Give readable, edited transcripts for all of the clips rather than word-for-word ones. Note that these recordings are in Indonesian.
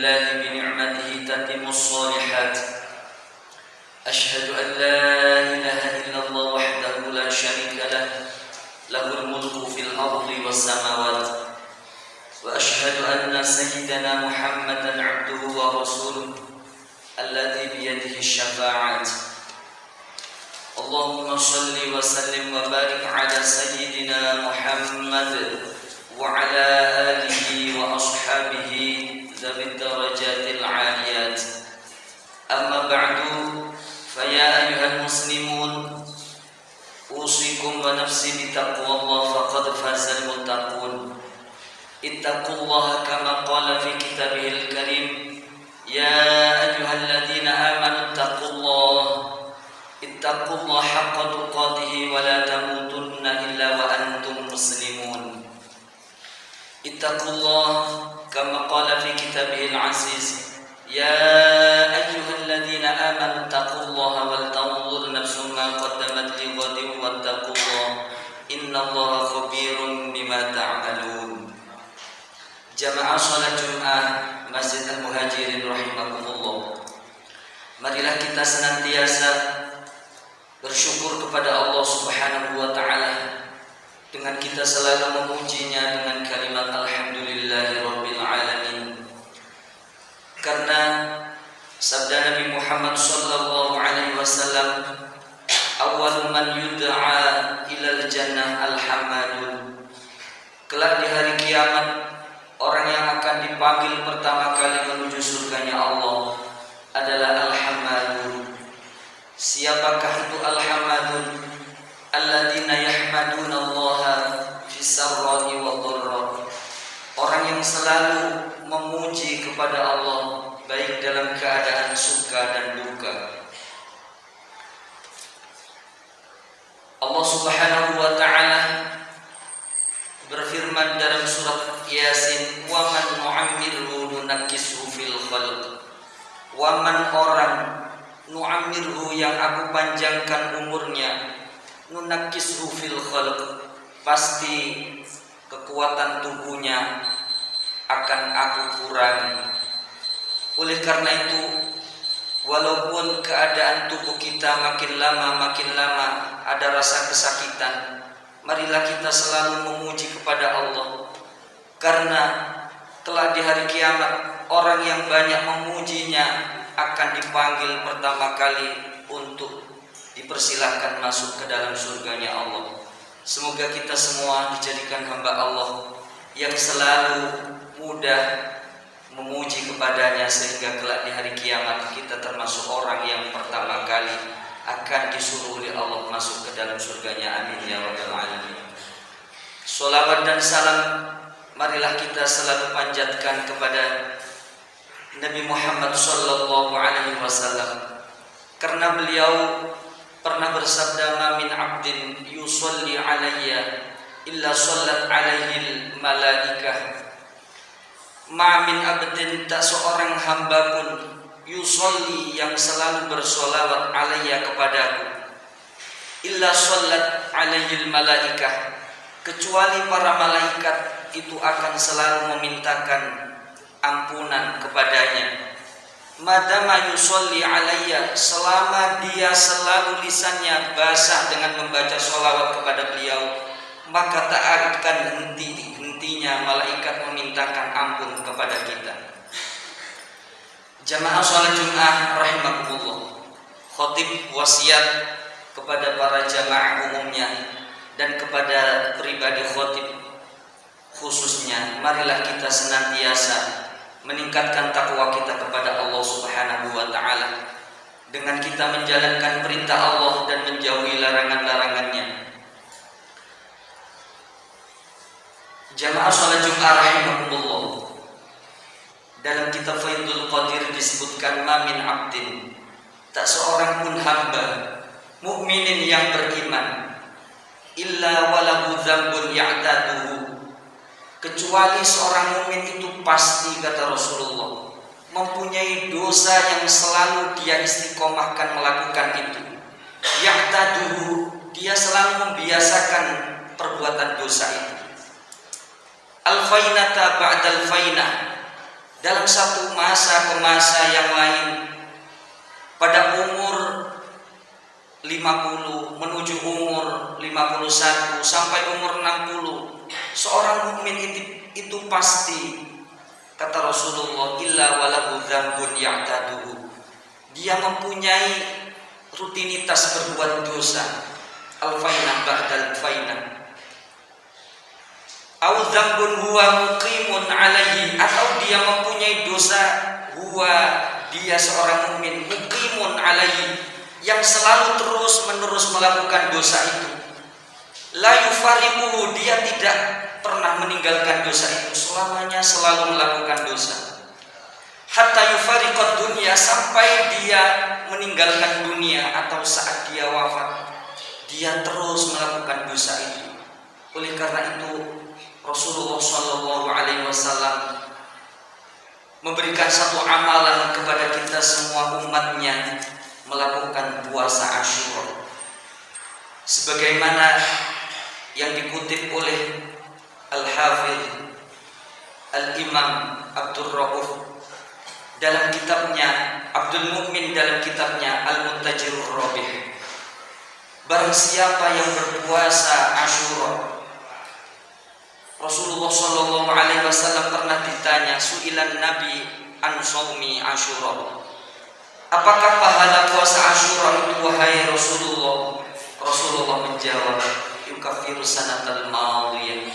لله بنعمته تتم الصالحات أشهد أن لا إله إلا الله وحده لا شريك له له الملك في الأرض والسماوات وأشهد أن سيدنا محمدا عبده ورسوله الذي بيده الشفاعة اللهم صل وسلم وبارك على سيدنا محمد وعلى آله وأصحابه ذوي الدرجات العاليات أما بعد فيا أيها المسلمون أوصيكم ونفسي بتقوى الله فقد فاز المتقون اتقوا الله كما قال في كتابه الكريم يا أيها الذين آمنوا اتقوا الله حق تقاته ولا تموتن إلا وأنتم مسلمون اتقوا الله كما قال في كتابه العزيز يا أيها الذين آمنوا اتقوا الله ولتنظر نفس ما قدمت لغد واتقوا الله إن الله خبير بما تعملون. Jamaah salat Jumat Masjid Al-Muhajirin rahimakumullah. Marilah kita senantiasa bersyukur kepada Allah Subhanahu wa taala dengan kita selalu memujinya dengan kalimat alhamdulillahirabbil alamin. Karena sabda Nabi Muhammad sallallahu alaihi wasallam, awwalu man yud'a ilal jannah al-hamadun. Kelak di hari kiamat, orang yang akan dipanggil pertama kali menuju surganya Allah adalah al-hamadun. Siapakah itu al-hamadun? Alladzina yahmaduna Allah fi sarra'i wa dharra. Orang yang selalu memuji kepada Allah baik dalam keadaan suka dan duka. Allah Subhanahu wa taala berfirman dalam surat Yasin, "Wa man nu'ammirhu nunakkishu fil khalq." Wa man orang nu'ammirhu yang aku panjangkan umurnya, nunakkishu fil khalq, pasti kekuatan tubuhnya akan aku kurangi. Oleh karena itu, walaupun keadaan tubuh kita makin lama ada rasa kesakitan, marilah kita selalu memuji kepada Allah. Karena kelak di hari kiamat, orang yang banyak memujinya akan dipanggil pertama kali untuk dipersilahkan masuk ke dalam surganya Allah. Semoga kita semua dijadikan hamba Allah yang selalu mudah memuji kepadanya, sehingga kelak di hari kiamat kita termasuk orang yang pertama kali akan disuruh oleh Allah masuk ke dalam surganya. Amin ya rabbal alamin. Sholawat dan salam marilah kita selalu panjatkan kepada Nabi Muhammad sallallahu alaihi wasallam, karena beliau pernah bersabda, "Ma min 'abdin yusalli 'alayya illa sallat 'alaihi malaikah." Ma min 'abdin, tak seorang hamba pun, yusalli yang selalu bersolawat, 'alayya kepadaku, illa sallat 'alaihi malaikah, kecuali para malaikat itu akan selalu memintakan ampunan kepadanya. Madama yusolli alayya, selama dia selalu lisannya basah dengan membaca sholawat kepada beliau, maka tak akan hentinya malaikat memintakan ampun kepada kita. Jamaah sholat Jumat rahimakumullah, khatib wasiat kepada para jamaah umumnya dan kepada pribadi khatib khususnya, marilah kita senantiasa meningkatkan takwa kita kepada Allah Subhanahu wa taala dengan kita menjalankan perintah Allah dan menjauhi larangan-larangannya. Jamaah salat Jumat rahimakumullah, dalam kitab Faidul Qadir disebutkan, ma min 'abdin, tak seorang pun hamba mukminin yang beriman, illa walahu dzambun ya'taduhu, kecuali seorang mukmin itu pasti, kata Rasulullah, mempunyai dosa yang selalu dia istiqomahkan melakukan itu. Ya'taduhu, dia selalu membiasakan perbuatan dosa itu. Al-fainata ba'dal fainah, dalam satu masa ke masa yang lain, pada umur 50 menuju umur 51 sampai umur 60, seorang mukmin itu pasti, kata Rasulullah, illa walahu dzambun ya'taduhu, dia mempunyai rutinitas berbuat dosa, al-fainah ba'dal fainah, au dzambun huwa muqimun alaihi, atau dia mempunyai dosa, huwa dia seorang mukmin, muqimun alaihi, yang selalu terus-menerus melakukan dosa itu, la yufariquhu, dia tidak pernah meninggalkan dosa itu, selamanya selalu melakukan dosa, hatta yufariqad dunya, sampai dia meninggalkan dunia atau saat dia wafat, dia terus melakukan dosa itu. Oleh karena itu Rasulullah SAW memberikan satu amalan kepada kita semua umatnya, melakukan puasa Asyura, sebagaimana yang dikutip oleh Al-Hafidh Al-Imam Abdul Rauf dalam kitabnya, Abdul Mukmin dalam kitabnya Al-Muntajirur Rabih. Barang siapa yang berpuasa Asyura, Rasulullah SAW pernah ditanya, su'ilan Nabi an shaumi Asyura, apakah pahala puasa Asyura itu wahai Rasulullah? Rasulullah menjawab, yukaffiru sanatal madiyah.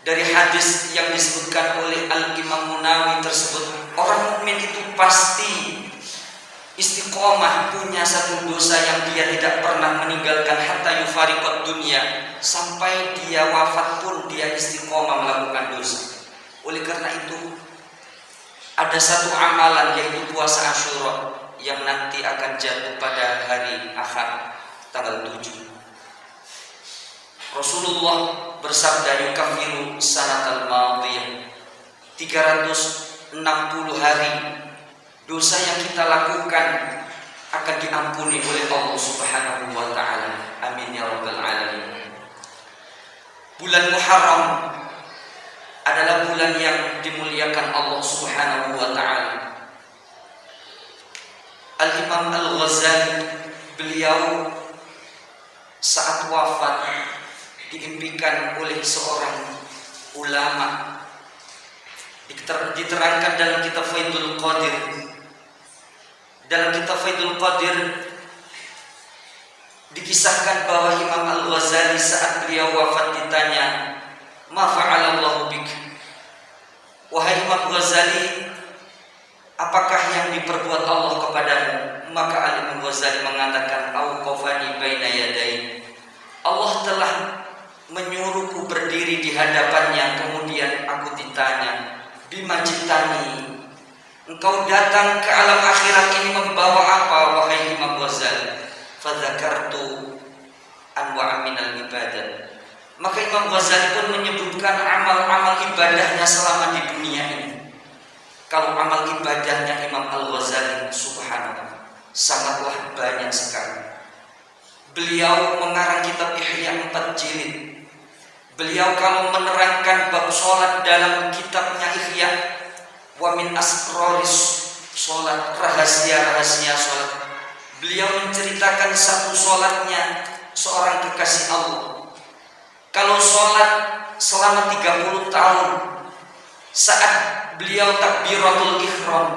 Dari hadis yang disebutkan oleh Al-Imam Munawi tersebut, orang mukmin itu pasti istiqomah, punya satu dosa yang dia tidak pernah meninggalkan, hatta yufariqad dunya, sampai dia wafat pun dia istiqomah melakukan dosa. Oleh karena itu ada satu amalan, yaitu puasa Asyura, yang nanti akan jatuh pada hari Ahad tanggal 7. Rasulullah bersabda, yukaffiru sanatal madiyah, 360 hari dosa yang kita lakukan akan diampuni oleh Allah Subhanahu wa taala. Amin ya rabbal alamin. Bulan Muharram adalah bulan yang dimuliakan Allah Subhanahu wa taala. Al-Imam Al-Ghazali, beliau saat wafat diimpikan oleh seorang ulama, diterangkan dalam kitab Faidul Qadir. Dalam kitab Faidul Qadir dikisahkan bahwa Imam Al-Ghazali saat beliau wafat ditanya, ma fa'alallahu bik, wahai Imam Ghazali, apakah yang diperbuat Allah kepadamu? Maka Imam Ghazali mengatakan, auqafani baina yadai, Allah telah menyuruhku berdiri di hadapannya, kemudian aku ditanya, bima jitani, engkau datang ke alam akhirat ini membawa apa wahai Imam Ghazali? Fadzakartu anwa'a minal ibadah, maka Imam Ghazali pun menyebutkan amal-amal ibadahnya selama di dunia ini. Kalau amal ibadahnya Imam Al-Ghazali, subhanallah, sangatlah banyak sekali. Beliau mengarang kitab Ihya 4 jilid. Beliau kalau menerangkan bab sholat dalam kitabnya Ihya, wa min asroris sholat, rahasia-rahasia sholat, beliau menceritakan satu sholatnya seorang kekasih Allah. Kalau sholat selama 30 tahun, saat beliau takbiratul ihram,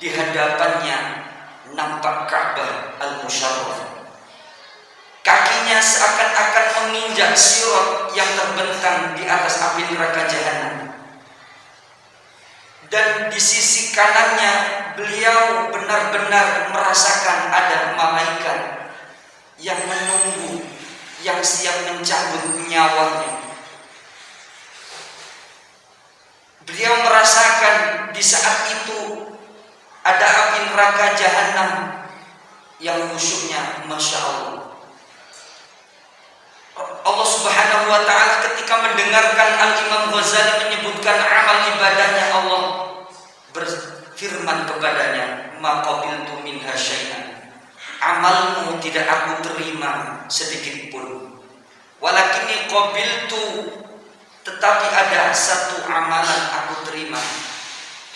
di hadapannya nampak Ka'bah al-Musyarrafah. Kakinya seakan-akan menginjak sirat yang terbentang di atas api neraka jahanam. Dan di sisi kanannya beliau benar-benar merasakan ada malaikat yang menunggu, yang siap mencabut nyawanya. Beliau merasakan di saat itu ada api neraka jahanam yang khusyuknya Masya Allah. Allah Subhanahu wa ta'ala ketika mendengarkan Al-Imam Ghazali menyebutkan amal ibadahnya, Allah berfirman kepadanya, ma qabiltu minha syai'an, amalmu tidak aku terima sedikit pun, walakinni qabiltu, tetapi ada satu amalan aku terima,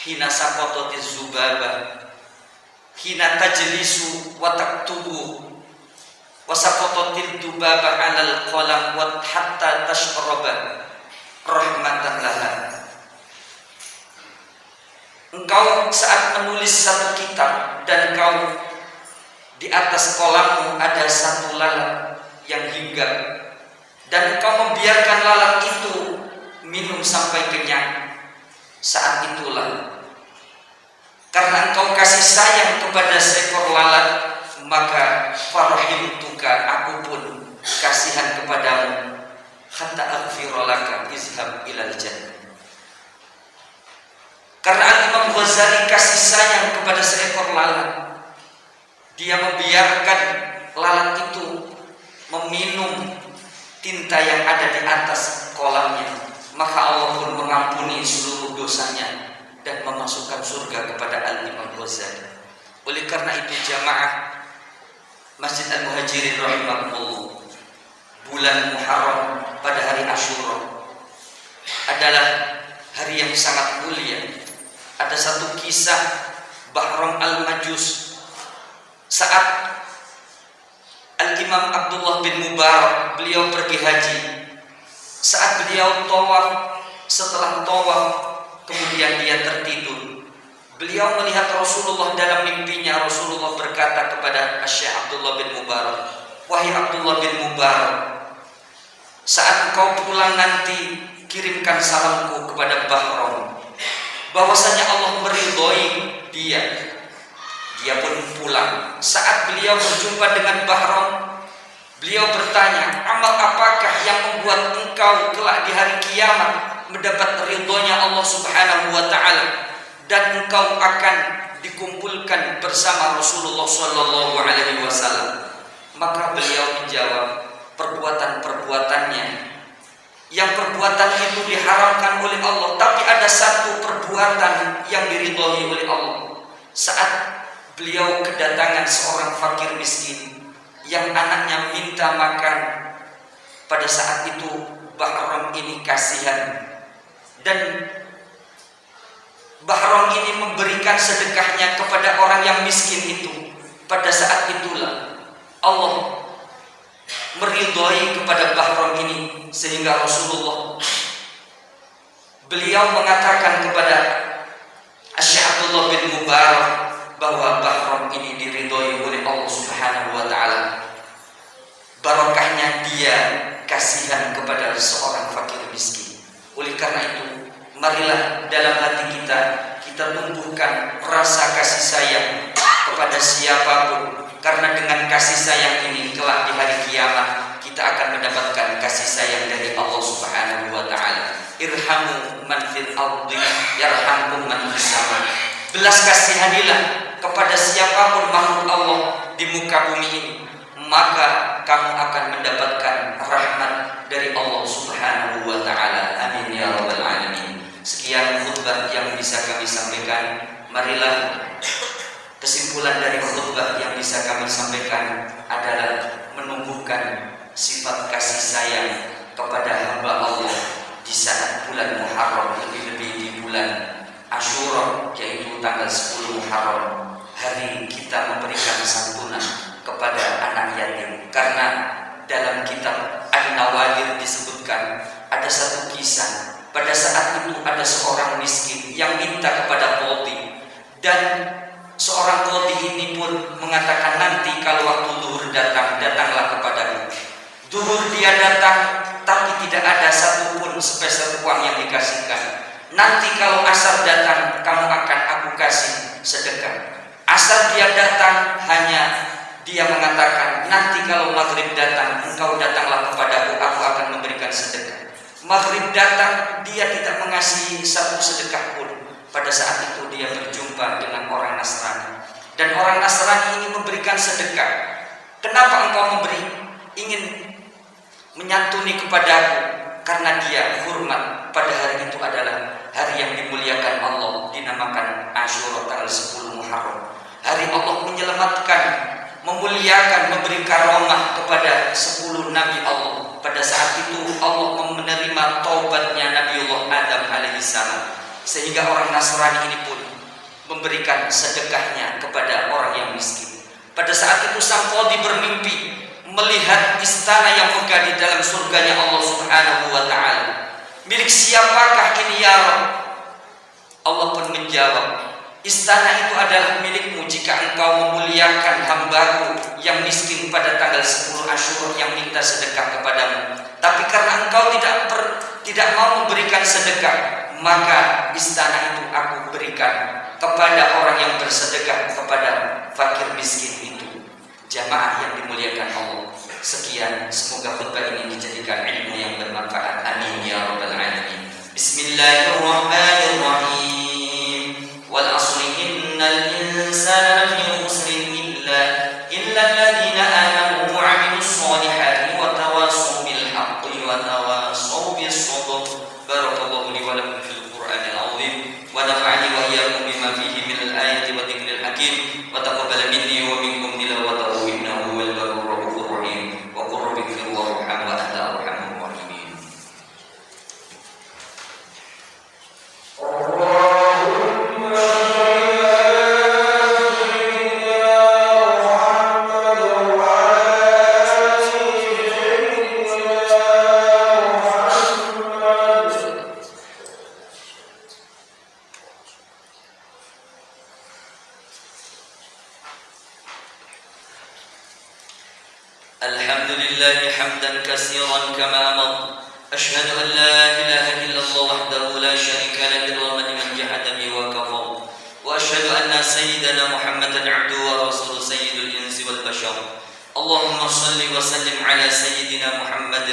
hina saqatatiz zubabah, hina tajlisu wa taktubu, wa saqatatil dubabah 'alal qalam wa hatta tashraba rahmatan laha. Engkau saat menulis satu kitab dan engkau di atas kolammu ada satu lalat yang hinggap, dan engkau membiarkan lalat itu minum sampai kenyang. Saat itulah, karena engkau kasih sayang kepada seekor lalat, maka farahimtuka, aku pun kasihan kepadamu, hatta aghfira laka izhab ilal jannah. Karena Imam Ghazali kasih sayang kepada seekor lalat, dia membiarkan lalat itu meminum tinta yang ada di atas kolamnya, maka Allah pun mengampuni seluruh dosanya dan memasukkan surga kepada Al-Imam Ghazali. Oleh karena itu jamaah Masjid Al-Muhajirin rahimahullah, bulan Muharram pada hari Asyura adalah hari yang sangat mulia. Ada satu kisah Bahram al-Majus saat Al-Imam Abdullah bin Mubarak, beliau pergi haji. Saat beliau tawaf, setelah tawaf kemudian dia tertidur. Beliau melihat Rasulullah dalam mimpinya. Rasulullah berkata kepada Syekh Abdullah bin Mubarak, "Wahai Abdullah bin Mubarak, saat engkau pulang nanti kirimkan salamku kepada Bahram, bahwasanya Allah meridhoi dia." Dia pun pulang. Saat beliau berjumpa dengan Bahram, beliau bertanya, "Amal apakah yang membuat engkau kelak di hari kiamat mendapat ridhonya Allah Subhanahu wa taala dan engkau akan dikumpulkan bersama Rasulullah sallallahu alaihi wasallam?" Maka beliau menjawab, perbuatan-perbuatannya yang perbuatan itu diharamkan oleh Allah, tapi ada satu perbuatan yang diridhoi oleh Allah. Saat beliau kedatangan seorang fakir miskin yang anaknya minta makan, pada saat itu Bahram ini kasihan dan Bahram ini memberikan sedekahnya kepada orang yang miskin itu. Pada saat itulah Allah meridhoi kepada Bahram ini, sehingga Rasulullah beliau mengatakan kepada Syekh Abdullah bin Mubarak bahwa Bahram ini diridhoi oleh Allah Subhanahu wa taala. Barokahnya dia kasihan kepada seorang fakir miskin. Oleh karena itu, marilah dalam hati kita tumbuhkan rasa kasih sayang kepada siapapun, karena dengan kasih sayang ini kelak di hari kiamat kita akan mendapatkan kasih sayang dari Allah Subhanahu wa taala. Irhamu man fil ardi yarhamkum man fis sama. Belas kasihanilah kepada siapapun makhluk Allah di muka bumi ini, maka kamu akan mendapatkan rahmat dari Allah Subhanahu wa taala. Amin ya rabbal alamin. Sekian khutbah yang bisa kami sampaikan. Marilah kesimpulan dari khutbah yang bisa kami sampaikan adalah menumbuhkan sifat kasih sayang kepada hamba Allah di saat bulan Muharram, lebih-lebih di bulan Asyura, yaitu tanggal 10 Muharram, hari kita memberikan santunan kepada anak yatim. Karena dalam kitab An-Nawadir disebutkan ada satu kisah, pada saat itu ada seorang miskin yang minta kepada qadhi, dan seorang qadhi ini pun mengatakan, nanti kalau waktu zuhur datang, datanglah kepadaku. Zuhur dia datang, tapi tidak ada satupun sepeser uang yang dikasihkan. Nanti kalau asar datang, kamu akan aku kasih sedekah. Asar dia datang, hanya dia mengatakan, nanti kalau maghrib datang, engkau datanglah kepadaku, aku akan memberikan sedekah. Maghrib datang, dia tidak mengasihi satu sedekah pun. Pada saat itu dia berjumpa dengan orang Nasrani, dan orang Nasrani ini memberikan sedekah. Kenapa engkau memberi? Ingin menyantuni kepadaku. Karena dia hormat, pada hari itu adalah hari yang dimuliakan Allah, dinamakan Asyura tanggal 10 Muharram. Hari Allah menyelamatkan, memuliakan, memberi karomah kepada 10 Nabi Allah. Pada saat itu Allah menerima taubatnya Nabiullah Adam alaihissalam. sehingga orang Nasrani ini pun memberikan sedekahnya kepada orang yang miskin. Pada saat itu sang qadhi bermimpi melihat istana yang megah di dalam surganya Allah Subhanahu wa taala. Milik siapakah ini ya Rabb? Allah pun menjawab, istana itu adalah milikmu jika engkau memuliakan hambaku yang miskin pada tanggal 10 Asyura yang minta sedekah kepadamu. Tapi karena engkau tidak mau memberikan sedekah, maka istana itu aku berikan kepada orang yang bersedekah kepada fakir miskin itu. Jamaah yang dimuliakan Allah, sekian, semoga khutbah ini dijadikan ilmu yang bermanfaat. Amin ya rabbal alamin. Bismillahirrahmanirrahim. Wal asri innal insana lafi khusrin illa alladziina aamanu wa 'amilus shalihati wa tawassaw bil haqqi wa tawassaw bis sabr. Barakallahu li wa lakum fil Qur'anil 'azim wa nafa'ani wa iyyakum bima fihi minal ayati wa dzikril hakim wa taqabbal minni wa minkum tilawatahu innahu huwal barrur rahmanur rahim. Wa qur rabbi ighfir warham wa anta arhamur rahimin. Alhamdulillahi hamdan katsiran kama amar. Ashhadu an la ilaha illallah wahdahu la syarika lahu wa liman jahada bi wa kafar. Wa ashhadu anna sayyidana Muhammadan 'abduhu wa rasuluhu sayyidul insi wal bashar. Allahumma shalli wa sallim ala sayyidina Muhammad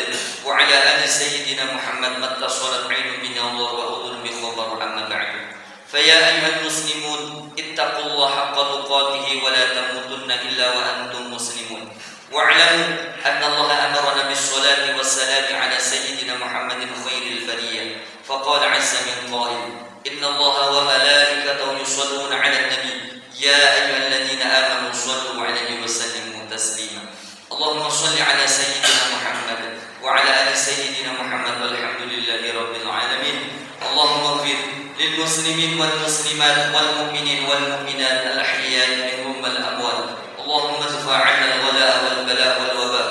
wa ala ali sayyidina Muhammad mattasalat 'ainun min Allah wa udhun bi khabar amma ba'du. Fa ya ayyuhal muslimun ittaqullaha haqqa tuqatih wa la tamutunna illa wa antum muslimun. واعلموا أن الله أمرنا بالصلاة والسلام على سيدنا محمد خير البرية، فقال عز من قائل: إن الله وملائكته يصلون على النبي يا أيها الذين آمنوا صلوا عليه وسلموا تسليما. اللهم صل على سيدنا محمد وعلى آل سيدنا محمد والحمد لله رب العالمين. اللهم اغفر للمسلمين والمسلمات والمؤمنين والمؤمنات الأحياء منهم والأموات. اللهم ادفع عنا الغلاء والبلاء والوباء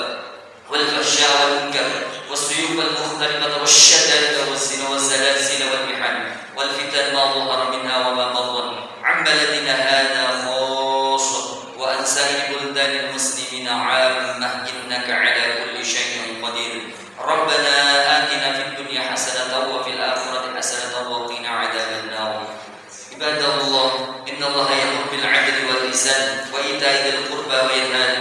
والفحشاء والمنكر والسيوف المختلطة والشتات والزنا والزلازل والمحن والفتن ما ظهر منها وما بطن عن بلدنا هذا خاصة وعن سائر بلدان المسلمين عامة إنك على كل شيء قدير. ربنا آتنا في الدنيا حسنة وفي الآخرة حسنة وقنا عذاب النار. عباد الله إن الله يأمر بالعدل والإحسان وإيتاء ذي القربى وينهى